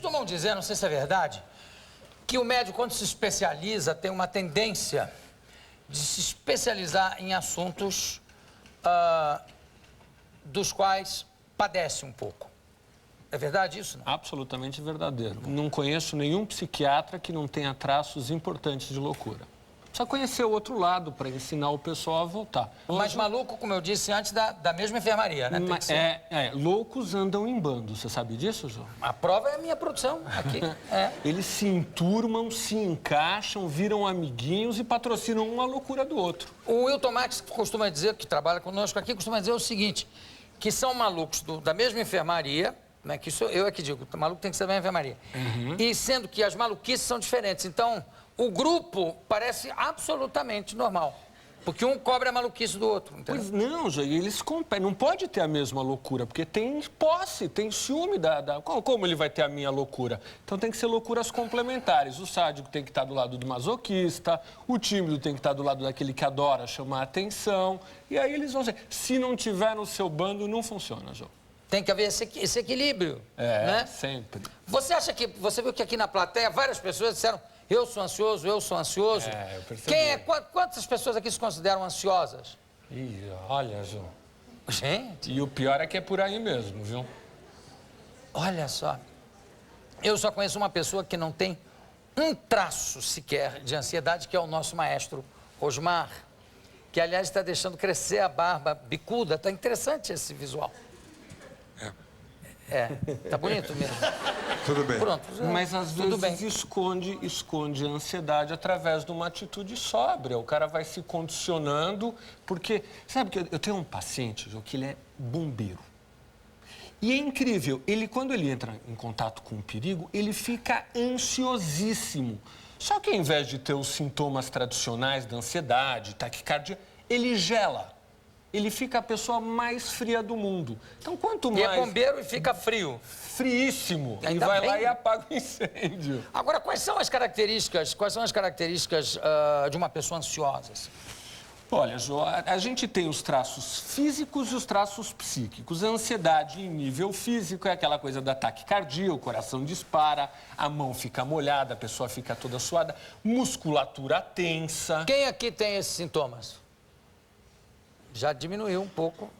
Costumam dizer, não sei se é verdade, que o médico, quando se especializa, tem uma tendência de se especializar em assuntos dos quais padece um pouco. É verdade isso, não? Absolutamente verdadeiro. Não conheço nenhum psiquiatra que não tenha traços importantes de loucura. Precisa conhecer o outro lado para ensinar o pessoal a voltar. Mas maluco, como eu disse antes, da mesma enfermaria, né? Tem que ser. Loucos andam em bando. Você sabe disso, João? A prova é a minha produção aqui. Eles se enturmam, se encaixam, viram amiguinhos e patrocinam uma loucura do outro. O Wilton Max costuma dizer, que trabalha conosco aqui, costuma dizer o seguinte, que são malucos da mesma enfermaria, né, que isso eu é que digo, o maluco tem que ser da mesma enfermaria. E sendo que as maluquices são diferentes. Então, o grupo parece absolutamente normal. Porque um cobra a maluquice do outro, entendeu? Pois não, Jair, eles competem. Não pode ter a mesma loucura, porque tem posse, tem ciúme Como ele vai ter a minha loucura? Então tem que ser loucuras complementares. O sádico tem que estar do lado do masoquista, o tímido tem que estar do lado daquele que adora chamar a atenção. E aí eles vão ser. Se não tiver no seu bando, não funciona, João. Tem que haver esse equilíbrio, né? Sempre. Você acha que... Você viu que aqui na plateia várias pessoas disseram eu sou ansioso, eu sou ansioso. Eu percebi. Quantas pessoas aqui se consideram ansiosas? Ih, olha, João. Gente. E o pior é que é por aí mesmo, viu? Olha só. Eu só conheço uma pessoa que não tem um traço sequer de ansiedade, que é o nosso maestro Osmar, que, aliás, está deixando crescer a barba bicuda. Está interessante esse visual. Tá bonito mesmo. Tudo bem. Pronto. Mas às vezes esconde a ansiedade através de uma atitude sóbria. O cara vai se condicionando, porque... Sabe que eu tenho um paciente, João, que ele é bombeiro. E é incrível, quando ele entra em contato com o perigo, ele fica ansiosíssimo. Só que ao invés de ter os sintomas tradicionais da ansiedade, taquicardia, ele gela. Ele fica a pessoa mais fria do mundo. Então, quanto mais... E é bombeiro e fica frio. Friíssimo. Ainda e vai bem. lá e apaga o incêndio. Agora, quais são as características de uma pessoa ansiosa? Olha, João, a gente tem os traços físicos e os traços psíquicos. A ansiedade em nível físico é aquela coisa da taquicardia, o coração dispara, a mão fica molhada, a pessoa fica toda suada, musculatura tensa. Quem aqui tem esses sintomas? Já diminuiu um pouco.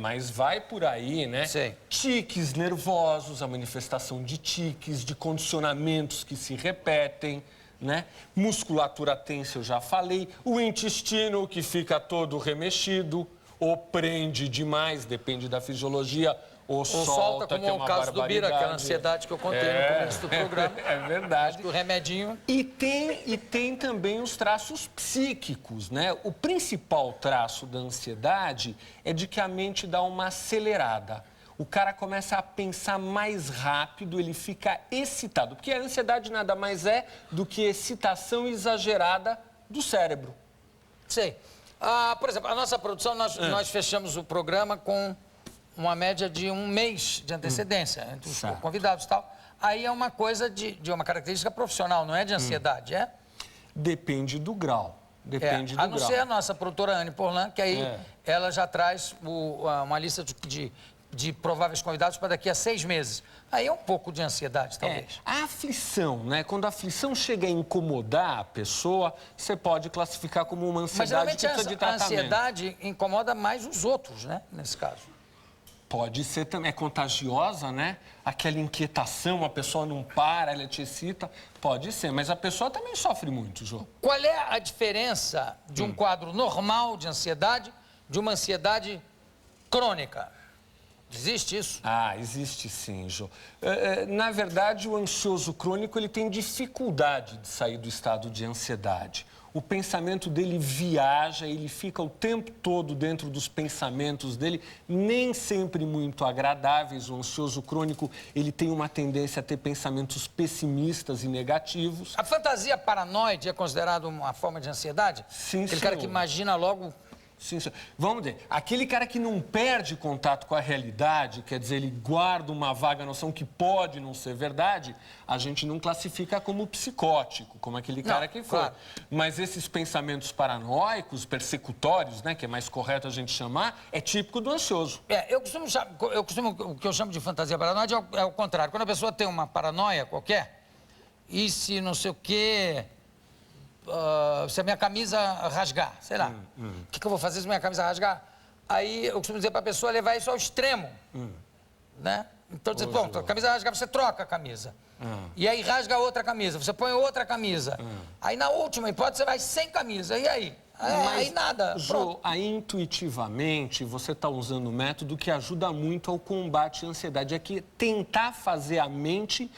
Mas vai por aí, né? Sim. Tiques nervosos, a manifestação de tiques, de condicionamentos que se repetem, né? Musculatura tensa, eu já falei. O intestino que fica todo remexido, ou prende demais, depende da fisiologia, ou solta, como que é o uma caso do Bira, aquela barbaridade. ansiedade que eu contei no começo do programa. É verdade. O remedinho. E tem também os traços psíquicos, né? O principal traço da ansiedade é de que a mente dá uma acelerada. O cara começa a pensar mais rápido, ele fica excitado. Porque a ansiedade nada mais é do que excitação exagerada do cérebro. Sei. Por exemplo, a nossa produção, nós fechamos o programa com uma média de 1 mês de antecedência entre os convidados e tal. Aí é uma coisa de uma característica profissional, não é de ansiedade, é? Depende do grau. Depende do grau. A não ser a nossa produtora Anne Porlan, que aí ela já traz uma lista de prováveis convidados para daqui a 6 meses. Aí é um pouco de ansiedade, talvez. A aflição, né? Quando a aflição chega a incomodar a pessoa, você pode classificar como uma ansiedade que precisa de tratamento. Mas geralmente a ansiedade incomoda mais os outros, né? Nesse caso. Pode ser também, é contagiosa, né? Aquela inquietação, a pessoa não para, ela te excita. Pode ser, mas a pessoa também sofre muito, João. Qual é a diferença de um quadro normal de ansiedade de uma ansiedade crônica? Existe isso? Existe sim, João. Na verdade, o ansioso crônico ele tem dificuldade de sair do estado de ansiedade. O pensamento dele viaja, ele fica o tempo todo dentro dos pensamentos dele, nem sempre muito agradáveis. O ansioso crônico, ele tem uma tendência a ter pensamentos pessimistas e negativos. A fantasia paranoide é considerada uma forma de ansiedade? Sim, Aquele cara que imagina logo Sim, sim. Vamos ver. Aquele cara que não perde contato com a realidade, quer dizer, ele guarda uma vaga noção que pode não ser verdade, a gente não classifica como psicótico, como aquele cara que foi. Claro. Mas esses pensamentos paranoicos, persecutórios, né, que é mais correto a gente chamar, é típico do ansioso. O que eu chamo de fantasia paranoide é o contrário. Quando a pessoa tem uma paranoia qualquer, e se não sei o quê... se a minha camisa rasgar, sei lá, o que eu vou fazer se minha camisa rasgar? Aí eu costumo dizer para a pessoa levar isso ao extremo, né? Então, dizer, bom, a camisa rasgar, você troca a camisa. E aí rasga outra camisa, você põe outra camisa. Aí na última hipótese você vai sem camisa, e aí? Aí nada. Jô, aí intuitivamente você está usando um método que ajuda muito ao combate à ansiedade, é que tentar fazer a mente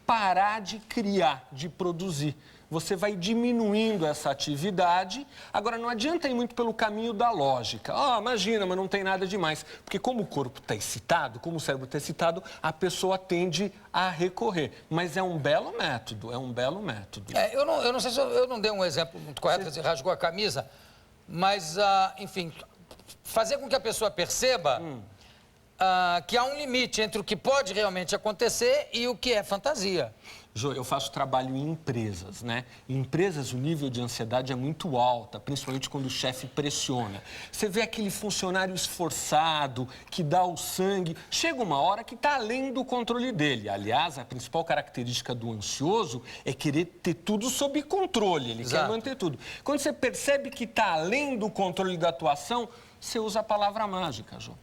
parar de criar, de produzir. Você vai diminuindo essa atividade. Agora, não adianta ir muito pelo caminho da lógica. Imagina, mas não tem nada demais. Porque como o corpo está excitado, como o cérebro está excitado, a pessoa tende a recorrer. Mas é um belo método, é um belo método. Eu não sei se eu não dei um exemplo muito correto, quer dizer, rasgou a camisa, mas, enfim, fazer com que a pessoa perceba que há um limite entre o que pode realmente acontecer e o que é fantasia. Jô, eu faço trabalho em empresas, né? Em empresas o nível de ansiedade é muito alta, principalmente quando o chefe pressiona. Você vê aquele funcionário esforçado, que dá o sangue. Chega uma hora que está além do controle dele. Aliás, a principal característica do ansioso é querer ter tudo sob controle. Ele quer manter tudo. Quando você percebe que está além do controle da atuação, você usa a palavra mágica, Jô.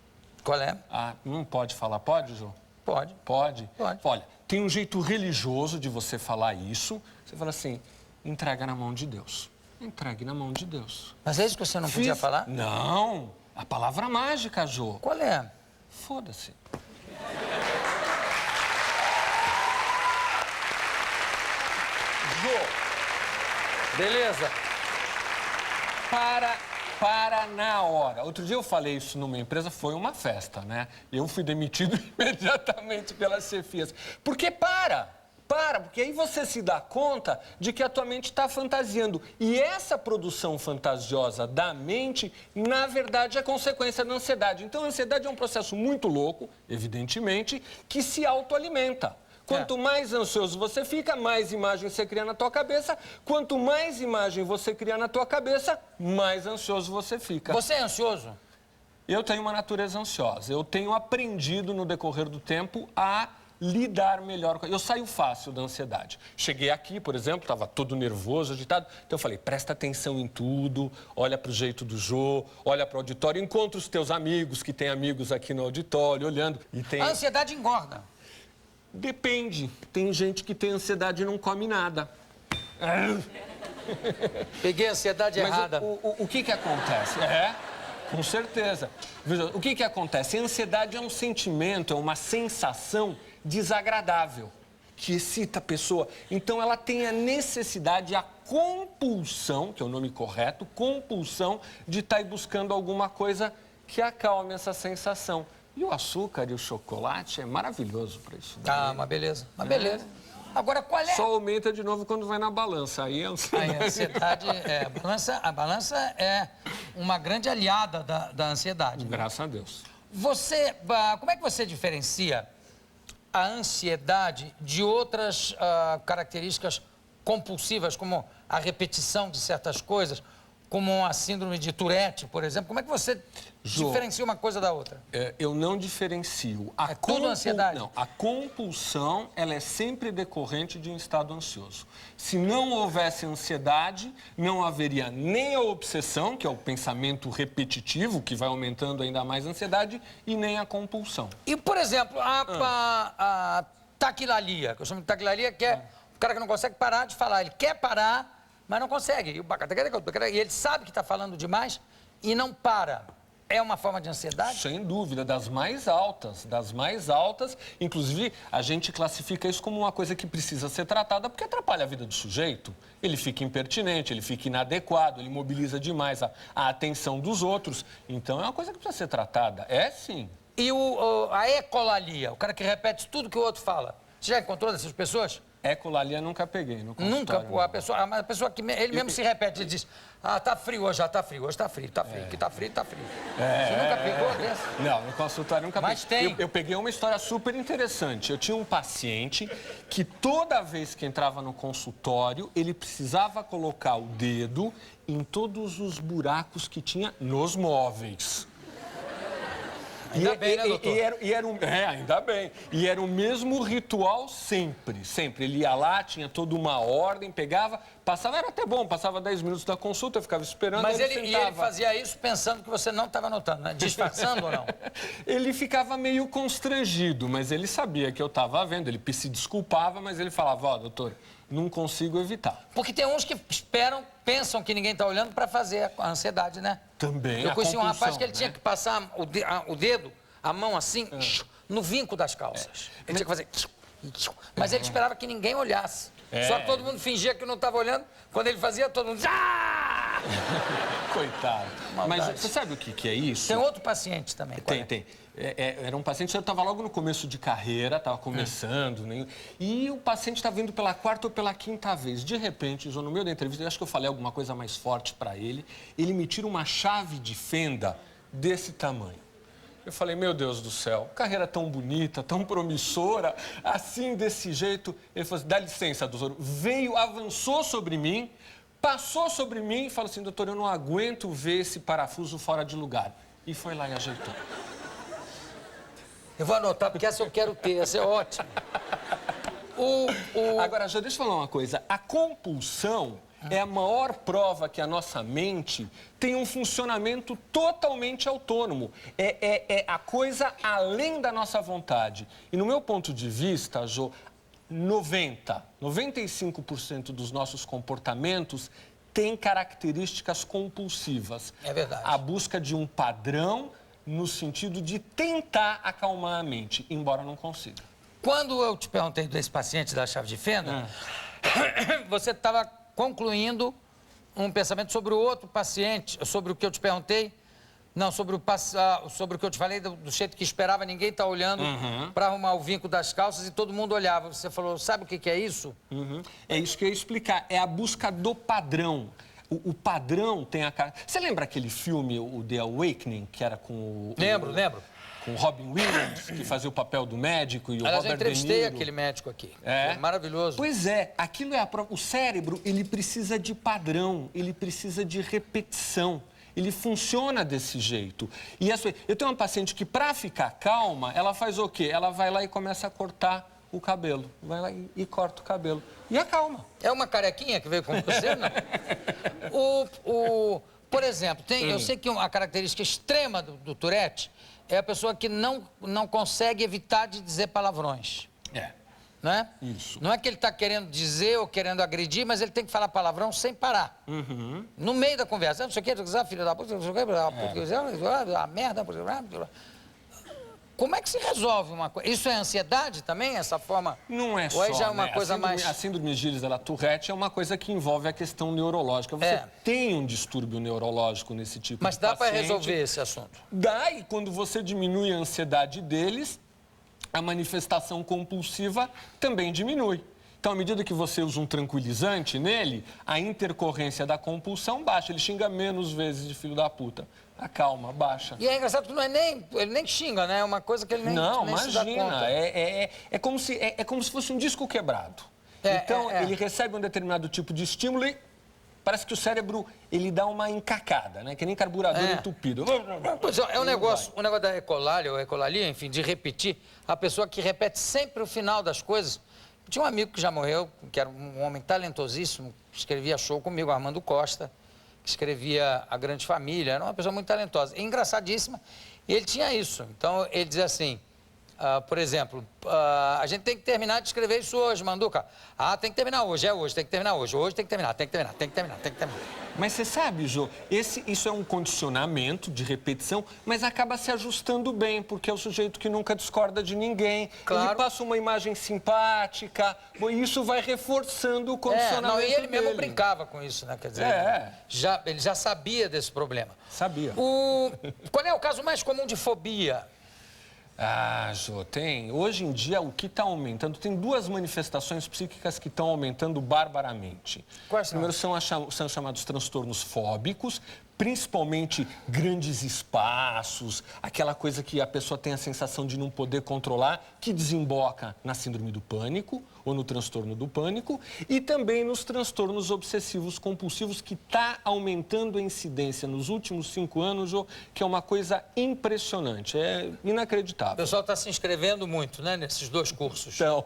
Qual é? Não pode falar, pode, Jô? Pode. Pode? Pode. Olha, tem um jeito religioso de você falar isso. Você fala assim, entrega na mão de Deus. Entregue na mão de Deus. Mas é isso que você não podia falar? Não, a palavra mágica, Jô. Qual é? Foda-se. Jô. Beleza. Para na hora. Outro dia eu falei isso numa empresa, foi uma festa, né? Eu fui demitido imediatamente pelas chefias. Porque porque aí você se dá conta de que a tua mente está fantasiando. E essa produção fantasiosa da mente, na verdade, é consequência da ansiedade. Então, a ansiedade é um processo muito louco, evidentemente, que se autoalimenta. Quanto mais ansioso você fica, mais imagem você cria na tua cabeça. Quanto mais imagem você cria na tua cabeça, mais ansioso você fica. Você é ansioso? Eu tenho uma natureza ansiosa. Eu tenho aprendido no decorrer do tempo a lidar melhor com... Eu saio fácil da ansiedade. Cheguei aqui, por exemplo, estava todo nervoso, agitado. Então eu falei, presta atenção em tudo, olha para o jeito do Jô, olha para o auditório, encontra os teus amigos, que tem amigos aqui no auditório, olhando. E tem... A ansiedade engorda. Depende. Tem gente que tem ansiedade e não come nada. Peguei a ansiedade errada. O que acontece? Com certeza. Veja, o que acontece? A ansiedade é um sentimento, é uma sensação desagradável, que excita a pessoa. Então, ela tem a necessidade, a compulsão, que é o nome correto, compulsão de estar aí buscando alguma coisa que acalme essa sensação. E o açúcar e o chocolate é maravilhoso para isso. Uma beleza. Uma beleza. Agora, qual é? Só aumenta de novo quando vai na balança. Aí a ansiedade... A balança é uma grande aliada da ansiedade. Graças a Deus. Como é que você diferencia a ansiedade de outras características compulsivas, como a repetição de certas coisas, como a síndrome de Tourette, por exemplo? Como é que você diferencia uma coisa da outra? Eu não diferencio. Tudo ansiedade? Não, a compulsão, ela é sempre decorrente de um estado ansioso. Se não houvesse ansiedade, não haveria nem a obsessão, que é o pensamento repetitivo, que vai aumentando ainda mais a ansiedade, e nem a compulsão. E, por exemplo, a taquilalia, que eu chamo de taquilalia, que é o cara que não consegue parar de falar. Ele quer parar, mas não consegue. E ele sabe que está falando demais e não para. É uma forma de ansiedade? Sem dúvida, das mais altas. Das mais altas. Inclusive, a gente classifica isso como uma coisa que precisa ser tratada porque atrapalha a vida do sujeito. Ele fica impertinente, ele fica inadequado, ele mobiliza demais a atenção dos outros. Então, é uma coisa que precisa ser tratada. É sim. E a ecolalia, o cara que repete tudo que o outro fala. Você já encontrou dessas pessoas? Ecolalia nunca peguei no consultório. Nunca, pô, a pessoa que ele mesmo se repete, ele diz, tá frio hoje, já tá frio, hoje tá frio, que tá frio, tá frio. Você nunca pegou dessa? Não, no consultório nunca Mas peguei. tem. Eu peguei uma história super interessante. Eu tinha um paciente que toda vez que entrava no consultório, ele precisava colocar o dedo em todos os buracos que tinha nos móveis. Ainda bem, né, doutor? Ainda bem. E era o mesmo ritual sempre, sempre. Ele ia lá, tinha toda uma ordem, pegava, passava, era até bom, passava 10 minutos da consulta, eu ficava esperando, Mas ele ele sentava. fazia isso pensando que você não estava notando, né? Disfarçando ou não? Ele ficava meio constrangido, mas ele sabia que eu estava vendo, ele se desculpava, mas ele falava, ó, doutor, não consigo evitar. Porque tem uns que pensam que ninguém está olhando para fazer a ansiedade, né? Também Eu a conheci um rapaz compulsão, que ele tinha né? que passar o dedo, a mão assim, no vinco das calças. Ele tinha que fazer... Mas ele esperava que ninguém olhasse. Só que todo mundo fingia que não estava olhando. Quando ele fazia, todo mundo... Ah! Coitado. Maldade. Mas você sabe o que é isso? Tem outro paciente também. qual é? Tem. Era um paciente que estava logo no começo de carreira, estava começando, né? E o paciente está vindo pela quarta ou pela quinta vez. De repente, no meio da entrevista, eu acho que eu falei alguma coisa mais forte para ele, ele me tira uma chave de fenda desse tamanho. Eu falei, meu Deus do céu, carreira tão bonita, tão promissora, assim, desse jeito. Ele falou assim, dá licença, doutor. Veio, avançou sobre mim, passou sobre mim e falou assim, doutor, eu não aguento ver esse parafuso fora de lugar. E foi lá e ajeitou. Eu vou anotar, porque essa eu quero ter, essa é ótima. Agora, já deixa eu falar uma coisa. A compulsão é a maior prova que a nossa mente tem um funcionamento totalmente autônomo. É a coisa além da nossa vontade. E no meu ponto de vista, Jô, 95% dos nossos comportamentos têm características compulsivas. É verdade. A busca de um padrão no sentido de tentar acalmar a mente, embora não consiga. Quando eu te perguntei desse paciente da chave de fenda, você estava concluindo um pensamento sobre o outro paciente, sobre o que eu te perguntei. Não, sobre o que eu te falei, do jeito que esperava, ninguém tá olhando para arrumar o vinco das calças e todo mundo olhava. Você falou, sabe o que é isso? É isso que eu ia explicar, é a busca do padrão. O padrão tem a cara... Você lembra aquele filme, o The Awakening, que era com o... Lembro. Com o Robin Williams, que fazia o papel do médico, e o Aliás, Robert eu entrevistei De Niro. aquele médico aqui. É? Foi maravilhoso. Pois é, aquilo é a prova. O cérebro, ele precisa de padrão, ele precisa de repetição. Ele funciona desse jeito. E eu tenho uma paciente que, para ficar calma, ela faz o quê? Ela vai lá e começa a cortar o cabelo. Vai lá e corta o cabelo. E acalma. É uma carequinha que veio com você, não? Por exemplo, eu sei que a característica extrema do Tourette é a pessoa que não consegue evitar de dizer palavrões. Não é? Isso. Não é que ele está querendo dizer ou querendo agredir, mas ele tem que falar palavrão sem parar. No meio da conversa. Não sei o que, filho da puta, não sei o que, a merda. Como é que se resolve uma coisa? Isso é ansiedade também, essa forma? Não é só, ou já é uma coisa a síndrome de Gilles-Tourette é uma coisa que envolve a questão neurológica. Você tem um distúrbio neurológico nesse tipo Mas de dá paciente. para resolver esse assunto? Dá, e quando você diminui a ansiedade deles, a manifestação compulsiva também diminui. Então, à medida que você usa um tranquilizante nele, a intercorrência da compulsão baixa. Ele xinga menos vezes de filho da puta. Acalma, baixa. E é engraçado que ele nem xinga, né? É uma coisa que ele nem se dá conta. É como se fosse um disco quebrado. Então, ele recebe um determinado tipo de estímulo e parece que o cérebro, ele dá uma encacada, né? Que nem carburador entupido. Pois é, o negócio da ecolalia, ou ecolalia, enfim, de repetir. A pessoa que repete sempre o final das coisas. Tinha um amigo que já morreu, que era um homem talentosíssimo, que escrevia show comigo, Armando Costa, que escrevia A Grande Família, era uma pessoa muito talentosa, engraçadíssima, e ele tinha isso. Então, ele dizia assim, por exemplo, a gente tem que terminar de escrever isso hoje, Manduca. Tem que terminar hoje, tem que terminar hoje, tem que terminar. Mas você sabe, Jô, isso é um condicionamento de repetição, mas acaba se ajustando bem, porque é o sujeito que nunca discorda de ninguém. Claro. Ele passa uma imagem simpática, e isso vai reforçando o condicionamento e ele mesmo dele. brincava com isso, né? Quer dizer, ele já sabia desse problema. Sabia. Qual é o caso mais comum de fobia? Ah, Jô, tem. Hoje em dia, o que está aumentando... Tem duas manifestações psíquicas que estão aumentando barbaramente. Quais são? Primeiro, são chamados transtornos fóbicos, principalmente grandes espaços, aquela coisa que a pessoa tem a sensação de não poder controlar, que desemboca na síndrome do pânico ou no transtorno do pânico, e também nos transtornos obsessivos compulsivos, que está aumentando a incidência nos últimos 5 anos, Jô, que é uma coisa impressionante, é O inacreditável. pessoal está se inscrevendo muito, né, nesses 2 cursos. Então,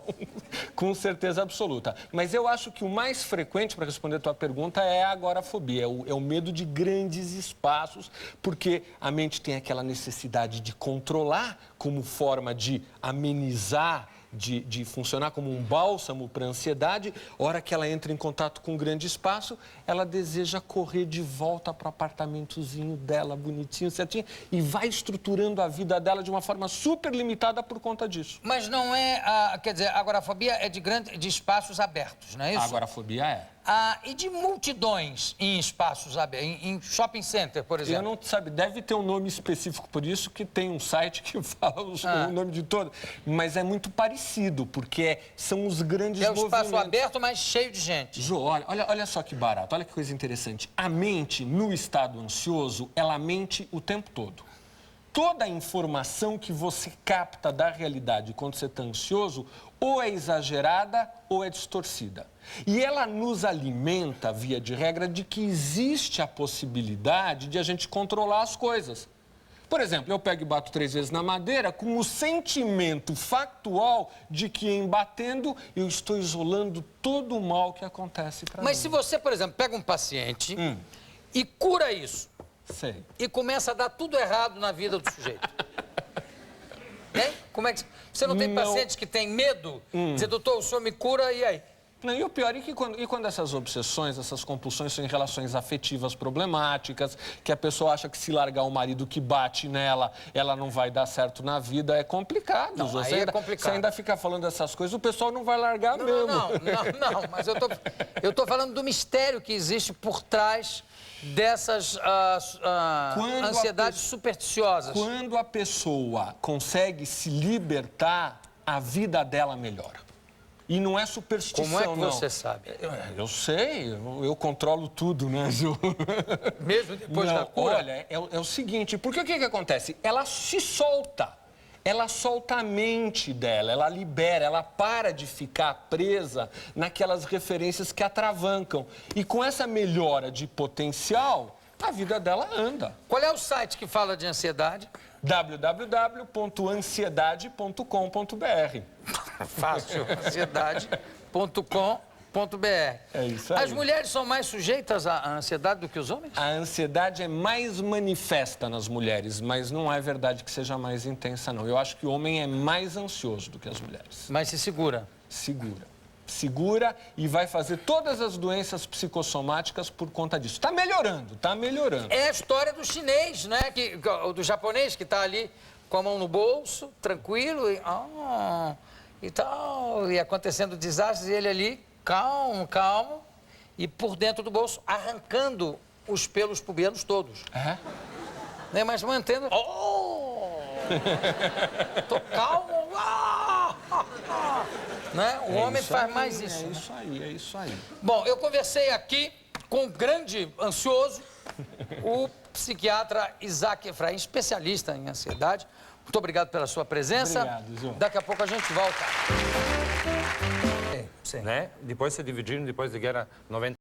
com certeza absoluta. Mas eu acho que o mais frequente, para responder a tua pergunta, é a agorafobia, é o medo de grandes espaços, porque a mente tem aquela necessidade de controlar como forma de amenizar, de funcionar como um bálsamo para a ansiedade. A hora que ela entra em contato com um grande espaço, ela deseja correr de volta para o apartamentozinho dela, bonitinho, certinho, e vai estruturando a vida dela de uma forma super limitada por conta disso. Mas não é, quer dizer, a agorafobia é de espaços abertos, não é isso? A agorafobia é. E de multidões em espaços abertos, em shopping center, por Eu exemplo? não sabe, deve ter um nome específico por isso, que tem um site que fala o nome de todo, mas é muito parecido, porque são os grandes É o movimentos. espaço aberto, mas cheio de gente. Jô, olha só que barato, olha que coisa interessante. A mente, no estado ansioso, ela mente o tempo todo. Toda a informação que você capta da realidade quando você está ansioso, ou é exagerada ou é distorcida. E ela nos alimenta, via de regra, de que existe a possibilidade de a gente controlar as coisas. Por exemplo, eu pego e bato 3 vezes na madeira com o sentimento factual de que, em batendo, eu estou isolando todo o mal que acontece para mim. Mas se você, por exemplo, pega um paciente e cura isso, Sei. e começa a dar tudo errado na vida do sujeito. Hein? Como é que... Você não tem pacientes que têm medo? Dizer, doutor, o senhor me cura, e aí? Não, e o pior é que quando essas obsessões, essas compulsões são em relações afetivas problemáticas, que a pessoa acha que se largar o marido que bate nela, ela não vai dar certo na vida, é complicado. Não, Você aí ainda, é complicado. Você ainda fica falando essas coisas, o pessoal não vai largar mesmo. Não, mas eu tô falando do mistério que existe por trás dessas ansiedades supersticiosas. Quando a pessoa consegue se libertar, a vida dela melhora. E não é superstição, não. Como é que você sabe? Eu sei, eu controlo tudo, né, Ju? Mesmo depois da cura? Olha, é o seguinte, porque o que acontece? Ela se solta. Ela solta a mente dela, ela libera, ela para de ficar presa naquelas referências que atravancam. E com essa melhora de potencial, a vida dela anda. Qual é o site que fala de ansiedade? www.ansiedade.com.br. Fácil, ansiedade.com.br. É isso aí. As mulheres são mais sujeitas à ansiedade do que os homens? A ansiedade é mais manifesta nas mulheres, mas não é verdade que seja mais intensa, não. Eu acho que o homem é mais ansioso do que as mulheres. Mas se segura. Segura e vai fazer todas as doenças psicossomáticas por conta disso. Tá melhorando, tá melhorando. É a história do chinês, né? Do japonês que está ali com a mão no bolso, tranquilo, e tal, e acontecendo desastres, e ele ali, calmo, e por dentro do bolso, arrancando os pelos pubianos todos. É? Né? Mas mantendo... Tô calmo. Né? O homem faz mais isso. É isso aí. Bom, eu conversei aqui com um grande ansioso, o psiquiatra Isaac Efraim, especialista em ansiedade. Muito obrigado pela sua presença. Obrigado, João. Daqui a pouco a gente volta. Né? Depois se dividiram, depois da guerra 90.